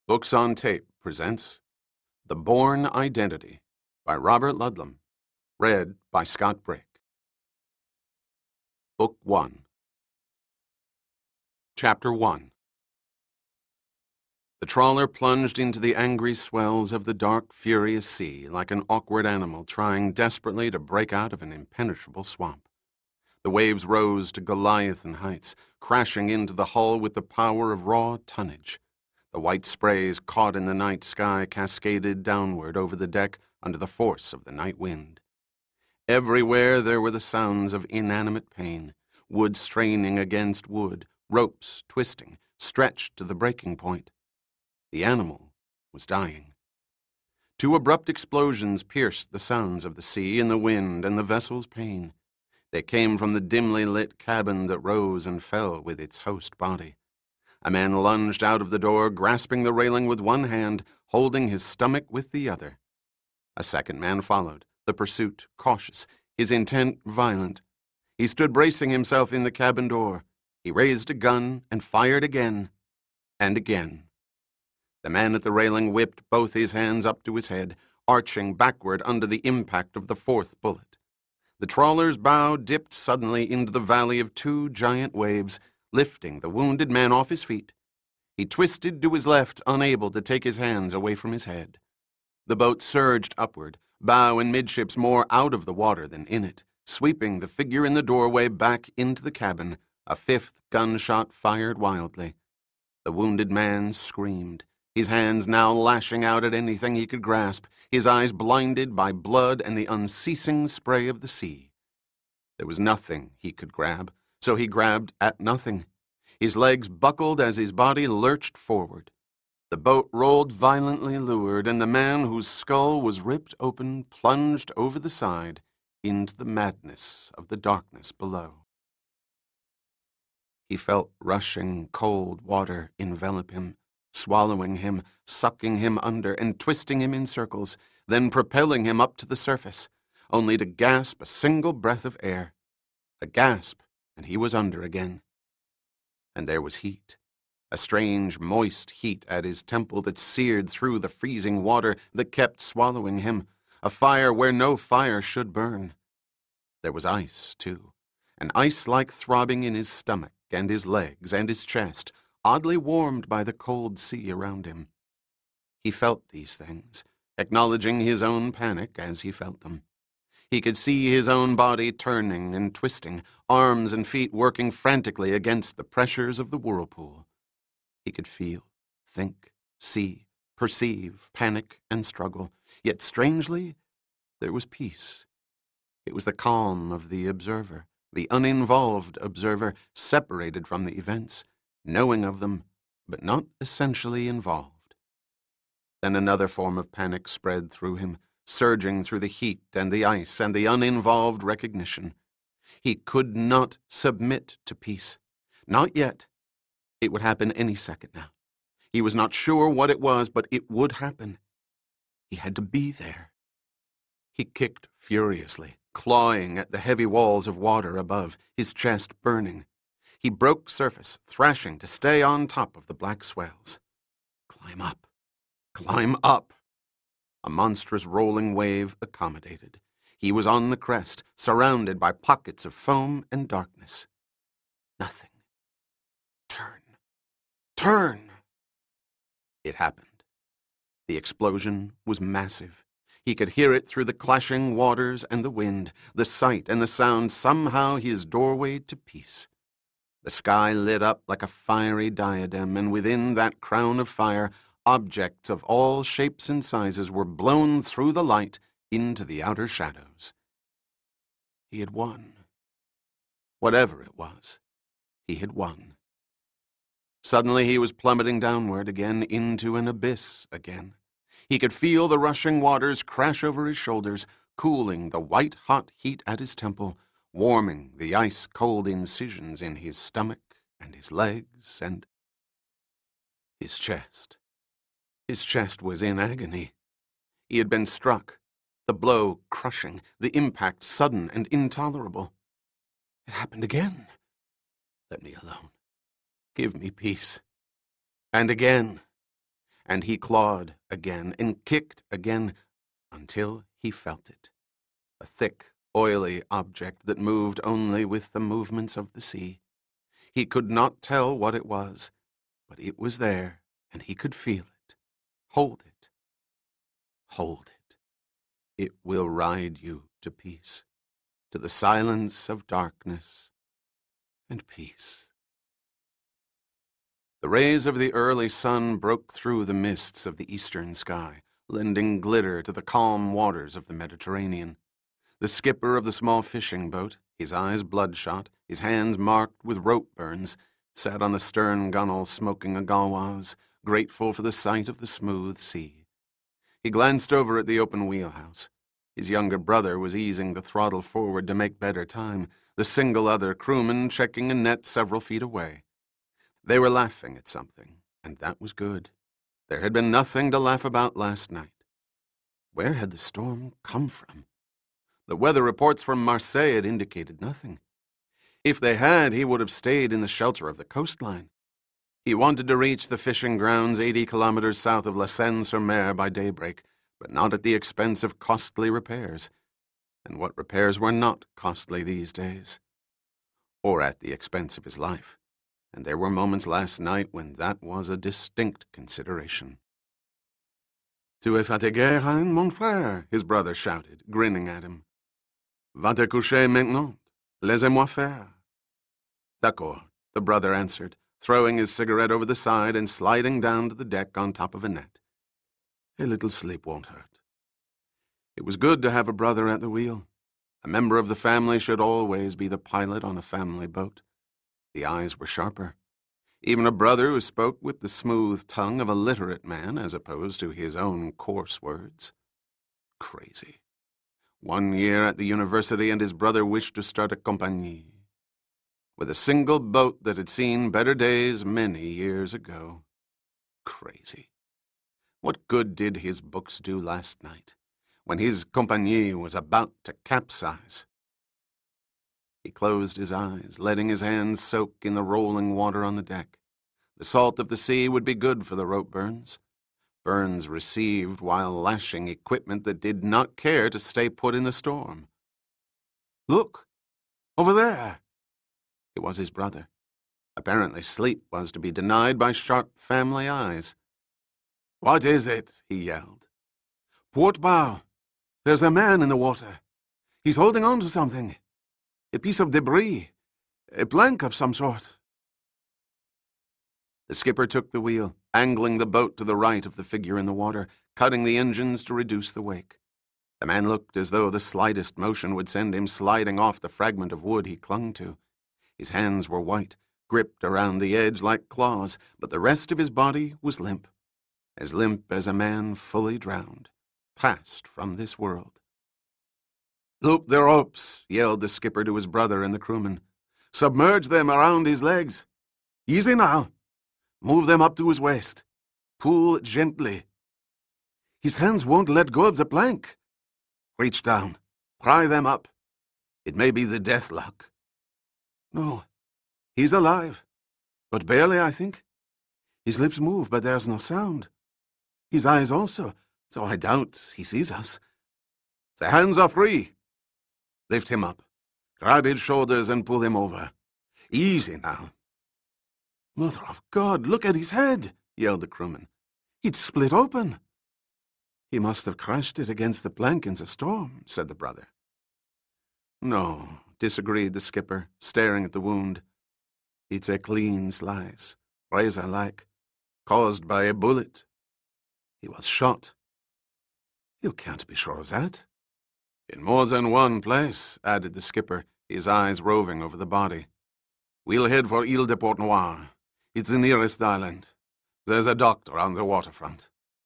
Books on Tape presents The Bourne Identity by Robert Ludlum, read by Scott Brick. Book 1. Chapter 1. The trawler plunged into the angry swells of the dark, furious sea like an awkward animal trying desperately to break out of an impenetrable swamp. The waves rose to Goliathan heights, crashing into the hull with the power of raw tonnage. The white sprays caught in the night sky cascaded downward over the deck under the force of the night wind. Everywhere there were the sounds of inanimate pain, wood straining against wood, ropes twisting, stretched to the breaking point. The animal was dying. Two abrupt explosions pierced the sounds of the sea and the wind and the vessel's pain. They came from the dimly lit cabin that rose and fell with its host body. A man lunged out of the door, grasping the railing with one hand, holding his stomach with the other. A second man followed, the pursuit cautious, his intent violent. He stood bracing himself in the cabin door. He raised a gun and fired again and again. The man at the railing whipped both his hands up to his head, arching backward under the impact of the fourth bullet. The trawler's bow dipped suddenly into the valley of two giant waves, lifting the wounded man off his feet. He twisted to his left, unable to take his hands away from his head. The boat surged upward, bow and midships more out of the water than in it, sweeping the figure in the doorway back into the cabin. A fifth gunshot fired wildly. The wounded man screamed, his hands now lashing out at anything he could grasp, his eyes blinded by blood and the unceasing spray of the sea. There was nothing he could grab, so he grabbed at nothing. His legs buckled as his body lurched forward. The boat rolled violently leeward, and the man whose skull was ripped open plunged over the side into the madness of the darkness below. He felt rushing, cold water envelop him, swallowing him, sucking him under, and twisting him in circles, then propelling him up to the surface, only to gasp a single breath of air. A gasp, and he was under again. And there was heat, a strange, moist heat at his temple that seared through the freezing water that kept swallowing him, a fire where no fire should burn. There was ice, too, an ice-like throbbing in his stomach and his legs and his chest, oddly warmed by the cold sea around him. He felt these things, acknowledging his own panic as he felt them. He could see his own body turning and twisting, arms and feet working frantically against the pressures of the whirlpool. He could feel, think, see, perceive, panic, and struggle. Yet strangely, there was peace. It was the calm of the observer, the uninvolved observer, separated from the events, knowing of them, but not essentially involved. Then another form of panic spread through him, surging through the heat and the ice and the uninvolved recognition. He could not submit to peace. Not yet. It would happen any second now. He was not sure what it was, but it would happen. He had to be there. He kicked furiously, clawing at the heavy walls of water above, his chest burning. He broke surface, thrashing to stay on top of the black swells. Climb up. Climb up. A monstrous rolling wave accommodated. He was on the crest, surrounded by pockets of foam and darkness. Nothing. Turn. Turn! It happened. The explosion was massive. He could hear it through the clashing waters and the wind, the sight and the sound, somehow his doorway to peace. The sky lit up like a fiery diadem, and within that crown of fire, objects of all shapes and sizes were blown through the light into the outer shadows. He had won. Whatever it was, he had won. Suddenly he was plummeting downward again into an abyss again. He could feel the rushing waters crash over his shoulders, cooling the white-hot heat at his temple, warming the ice-cold incisions in his stomach and his legs and his chest. His chest was in agony. He had been struck, the blow crushing, the impact sudden and intolerable. It happened again. Let me alone. Give me peace. And again. and he clawed again and kicked again until he felt it. A thick, oily object that moved only with the movements of the sea. He could not tell what it was, but it was there, and he could feel it. Hold it. Hold it. It will ride you to peace, to the silence of darkness and peace. The rays of the early sun broke through the mists of the eastern sky, lending glitter to the calm waters of the Mediterranean. The skipper of the small fishing boat, his eyes bloodshot, his hands marked with rope burns, sat on the stern gunwale smoking a gauloise, grateful for the sight of the smooth sea. He glanced over at the open wheelhouse. His younger brother was easing the throttle forward to make better time, the single other crewman checking a net several feet away. They were laughing at something, and that was good. There had been nothing to laugh about last night. Where had the storm come from? The weather reports from Marseille had indicated nothing. If they had, he would have stayed in the shelter of the coastline. He wanted to reach the fishing grounds 80 kilometers south of La Seine-sur-Mer by daybreak, but not at the expense of costly repairs. And what repairs were not costly these days? Or at the expense of his life. And there were moments last night when that was a distinct consideration. "Tu es fatigué, hein, mon frère?" his brother shouted, grinning at him. "Va te coucher maintenant. Laissez-moi faire." "D'accord," the brother answered, throwing his cigarette over the side and sliding down to the deck on top of a net. "A little sleep won't hurt." It was good to have a brother at the wheel. A member of the family should always be the pilot on a family boat. The eyes were sharper. Even a brother who spoke with the smooth tongue of a literate man as opposed to his own coarse words. Crazy. 1 year at the university and his brother wished to start a compagnie. With a single boat that had seen better days many years ago. Crazy. What good did his books do last night, when his compagnie was about to capsize? He closed his eyes, letting his hands soak in the rolling water on the deck. The salt of the sea would be good for the rope burns. Burns received while lashing equipment that did not care to stay put in the storm. "Look! Over there!" It was his brother. Apparently sleep was to be denied by sharp family eyes. "What is it?" he yelled. "Port bow! There's a man in the water. He's holding on to something. A piece of debris. A plank of some sort." The skipper took the wheel, angling the boat to the right of the figure in the water, cutting the engines to reduce the wake. The man looked as though the slightest motion would send him sliding off the fragment of wood he clung to. His hands were white, gripped around the edge like claws, but the rest of his body was limp as a man fully drowned, passed from this world. "Loop the ropes," yelled the skipper to his brother and the crewman. "Submerge them around his legs. Easy now. Move them up to his waist. Pull gently. His hands won't let go of the plank. Reach down. Pry them up. It may be the death lock. No, he's alive, but barely, I think. His lips move, but there's no sound. His eyes also, so I doubt he sees us. The hands are free. Lift him up. Grab his shoulders and pull him over. Easy now." "Mother of God, look at his head!" yelled the crewman. "It's split open." "He must have crashed it against the plank in the storm," said the brother. "No," disagreed the skipper, staring at the wound. "It's a clean slice, razor-like, caused by a bullet. He was shot." "You can't be sure of that." "In more than one place," added the skipper, his eyes roving over the body. "We'll head for Ile de Port-Noir. It's the nearest island. There's a doctor on the waterfront."